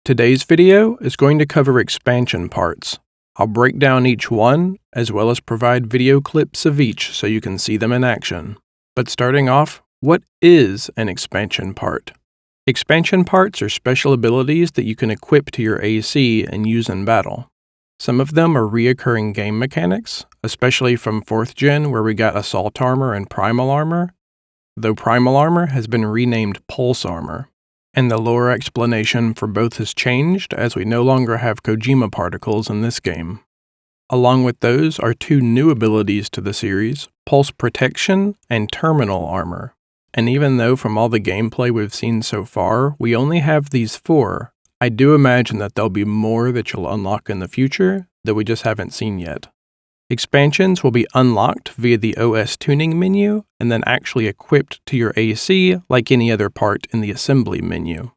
Today's video is going to cover expansion parts. I'll break down each one, as well as provide video clips of each so you can see them in action. But starting off, what is an expansion part? Expansion parts are special abilities that you can equip to your AC and use in battle. Some of them are reoccurring game mechanics, especially from 4th Gen where we got Assault Armor and Primal Armor, though Primal Armor has been renamed Pulse Armor. And the lore explanation for both has changed as we no longer have Kojima particles in this game. Along with those are two new abilities to the series, Pulse Protection and Terminal Armor. And even though from all the gameplay we've seen so far, we only have these four, I do imagine that there'll be more that you'll unlock in the future that we just haven't seen yet. Expansions will be unlocked via the OS tuning menu and then actually equipped to your AC like any other part in the assembly menu.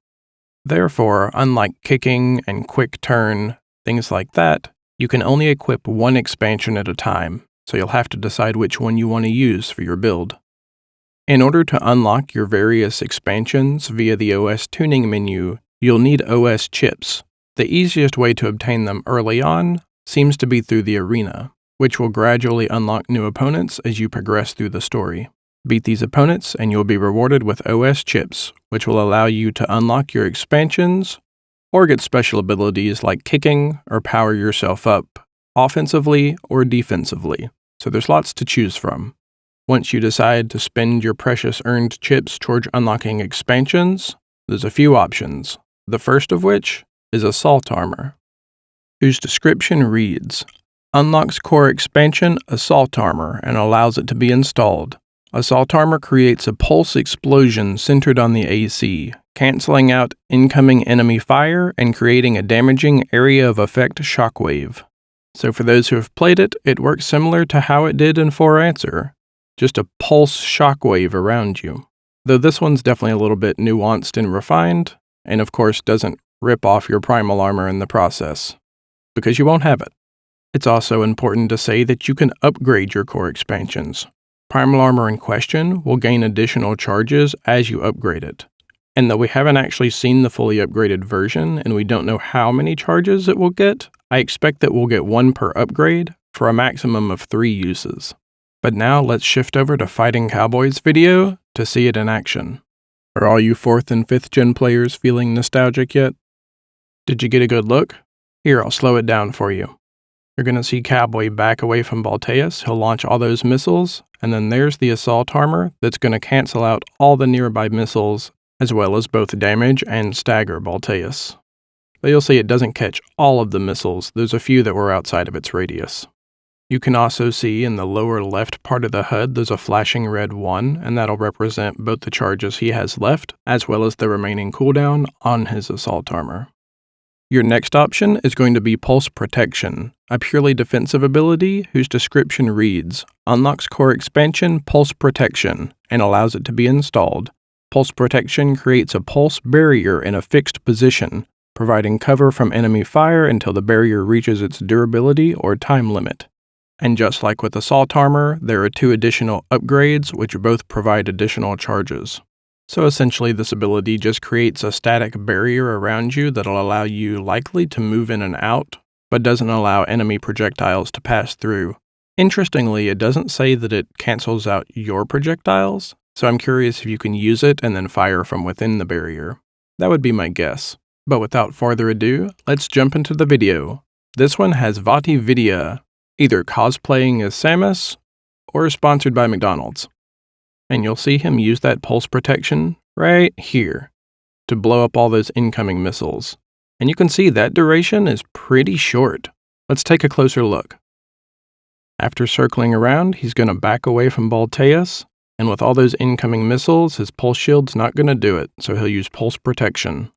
Therefore, unlike kicking and quick turn, things like that, you can only equip one expansion at a time, so you'll have to decide which one you want to use for your build. In order to unlock your various expansions via the OS tuning menu, you'll need OS chips. The easiest way to obtain them early on seems to be through the arena, which will gradually unlock new opponents as you progress through the story. Beat these opponents and you'll be rewarded with OS chips, which will allow you to unlock your expansions, or get special abilities like kicking or power yourself up, offensively or defensively, so there's lots to choose from. Once you decide to spend your precious earned chips towards unlocking expansions, there's a few options, the first of which is Assault Armor, whose description reads, unlocks core expansion Assault Armor and allows it to be installed. Assault Armor creates a pulse explosion centered on the AC, canceling out incoming enemy fire and creating a damaging area of effect shockwave. So for those who have played it, it works similar to how it did in 4 Answer, just a pulse shockwave around you. Though this one's definitely a little bit nuanced and refined, and of course doesn't rip off your Primal Armor in the process, because you won't have it. It's also important to say that you can upgrade your core expansions. Primal Armor in question will gain additional charges as you upgrade it. And though we haven't actually seen the fully upgraded version and we don't know how many charges it will get, I expect that we'll get 1 per upgrade for a maximum of 3 uses. But now let's shift over to Fighting Cowboys video to see it in action. Are all you 4th and 5th Gen players feeling nostalgic yet? Did you get a good look? Here, I'll slow it down for you. You're going to see Cowboy back away from Balteus, he'll launch all those missiles, and then there's the Assault Armor that's going to cancel out all the nearby missiles, as well as both damage and stagger Balteus. But you'll see it doesn't catch all of the missiles, there's a few that were outside of its radius. You can also see in the lower left part of the HUD there's a flashing red 1, and that'll represent both the charges he has left, as well as the remaining cooldown on his Assault Armor. Your next option is going to be Pulse Protection, a purely defensive ability whose description reads, unlocks core expansion Pulse Protection and allows it to be installed. Pulse Protection creates a pulse barrier in a fixed position, providing cover from enemy fire until the barrier reaches its durability or time limit. And just like with Assault Armor, there are 2 additional upgrades which both provide additional charges. So essentially this ability just creates a static barrier around you that'll allow you likely to move in and out, but doesn't allow enemy projectiles to pass through. Interestingly, it doesn't say that it cancels out your projectiles, so I'm curious if you can use it and then fire from within the barrier. That would be my guess. But without further ado, let's jump into the video. This one has Vati Vidya, either cosplaying as Samus or sponsored by McDonald's. And you'll see him use that pulse protection right here to blow up all those incoming missiles. And you can see that duration is pretty short. Let's take a closer look. After circling around, he's going to back away from Balteus, and with all those incoming missiles, his pulse shield's not going to do it, so he'll use pulse protection.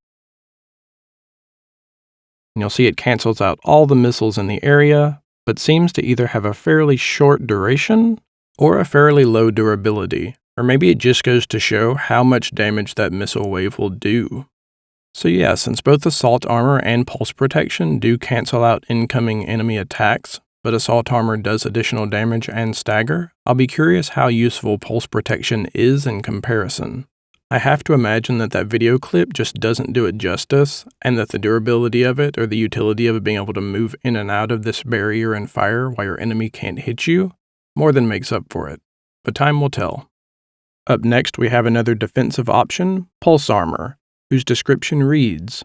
And you'll see it cancels out all the missiles in the area, but seems to either have a fairly short duration or a fairly low durability, or maybe it just goes to show how much damage that missile wave will do. So yeah, since both Assault Armor and Pulse Protection do cancel out incoming enemy attacks, but Assault Armor does additional damage and stagger, I'll be curious how useful Pulse Protection is in comparison. I have to imagine that that video clip just doesn't do it justice, and that the durability of it, or the utility of it being able to move in and out of this barrier and fire while your enemy can't hit you, more than makes up for it. But time will tell. Up next, we have another defensive option, Pulse Armor, whose description reads,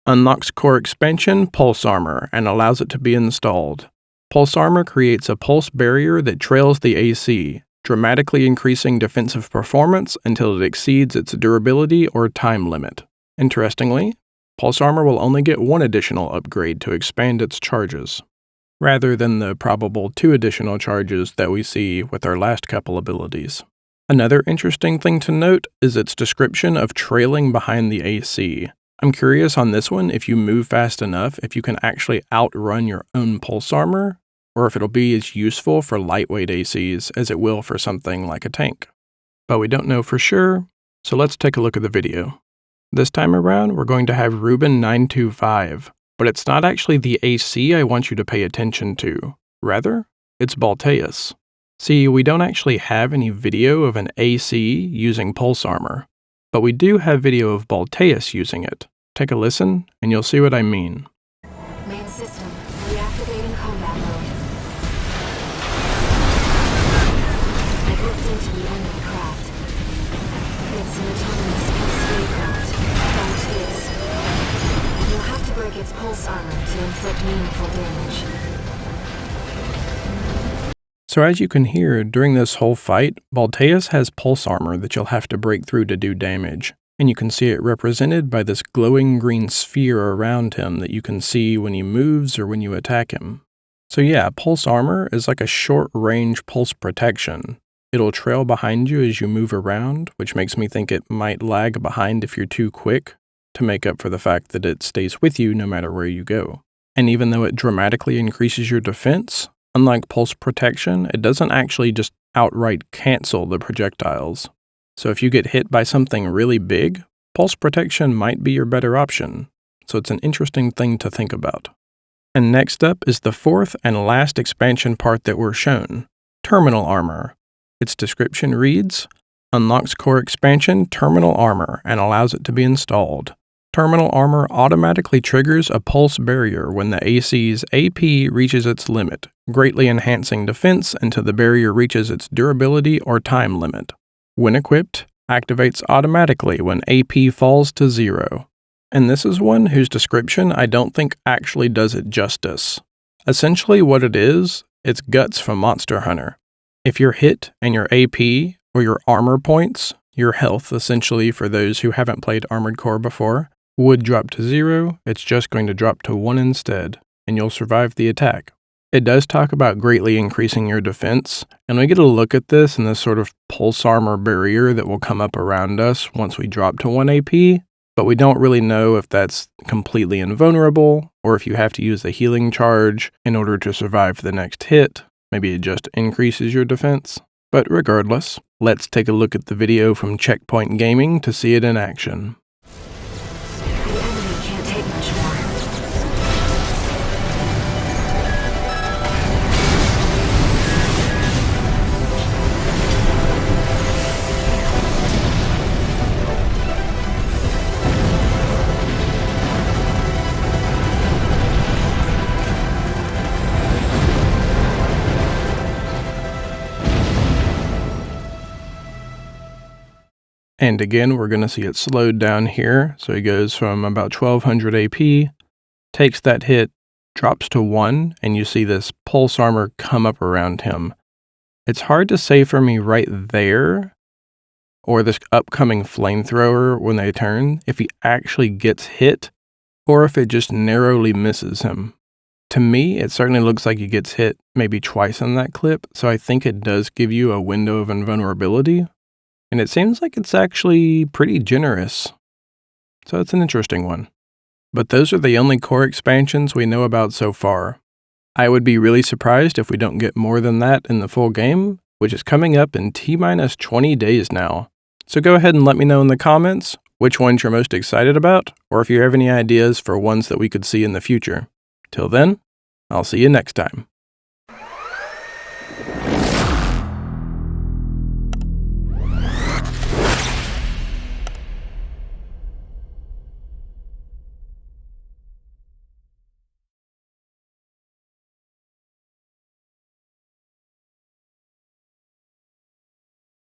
unlocks core expansion Pulse Armor and allows it to be installed. Pulse Armor creates a pulse barrier that trails the AC, dramatically increasing defensive performance until it exceeds its durability or time limit. Interestingly, Pulse Armor will only get one additional upgrade to expand its charges, rather than the probable 2 additional charges that we see with our last couple abilities. Another interesting thing to note is its description of trailing behind the AC. I'm curious on this one if you move fast enough if you can actually outrun your own Pulse Armor, or if it'll be as useful for lightweight ACs as it will for something like a tank. But we don't know for sure, so let's take a look at the video. This time around, we're going to have Rubicon 925, but it's not actually the AC I want you to pay attention to. Rather, it's Balteus. See, we don't actually have any video of an AC using Pulse Armor, but we do have video of Balteus using it. Take a listen, and you'll see what I mean. Main system, reactivating combat mode. I've looked into the enemy craft. It's an autonomous spacecraft, Balteus. And you'll have to break its pulse armor to inflict meaningful damage. So as you can hear, during this whole fight, Balteus has pulse armor that you'll have to break through to do damage, and you can see it represented by this glowing green sphere around him that you can see when he moves or when you attack him. So yeah, pulse armor is like a short-range pulse protection. It'll trail behind you as you move around, which makes me think it might lag behind if you're too quick, to make up for the fact that it stays with you no matter where you go. And even though it dramatically increases your defense, unlike pulse protection, it doesn't actually just outright cancel the projectiles. So if you get hit by something really big, pulse protection might be your better option. So it's an interesting thing to think about. And next up is the 4th and last expansion part that we're shown, Terminal Armor. Its description reads, unlocks core expansion Terminal Armor and allows it to be installed. Terminal Armor automatically triggers a pulse barrier when the AC's AP reaches its limit, greatly enhancing defense until the barrier reaches its durability or time limit. When equipped, activates automatically when AP falls to 0. And this is one whose description I don't think actually does it justice. Essentially what it is, it's Guts from Monster Hunter. If you're hit and your AP, or your armor points, your health essentially for those who haven't played Armored Core before, would drop to 0, it's just going to drop to 1 instead, and you'll survive the attack. It does talk about greatly increasing your defense, and we get a look at this in this sort of pulse armor barrier that will come up around us once we drop to 1 AP, but we don't really know if that's completely invulnerable, or if you have to use a healing charge in order to survive the next hit. Maybe it just increases your defense. But regardless, let's take a look at the video from Checkpoint Gaming to see it in action. The enemy can't take much more. And again, we're going to see it slowed down here. So he goes from about 1200 AP, takes that hit, drops to 1, and you see this pulse armor come up around him. It's hard to say for me right there, or this upcoming flamethrower when they turn, if he actually gets hit, or if it just narrowly misses him. To me, it certainly looks like he gets hit maybe twice in that clip, so I think it does give you a window of invulnerability. And it seems like it's actually pretty generous. So it's an interesting one. But those are the only core expansions we know about so far. I would be really surprised if we don't get more than that in the full game, which is coming up in T-minus 20 days now. So go ahead and let me know in the comments which ones you're most excited about, or if you have any ideas for ones that we could see in the future. Till then, I'll see you next time.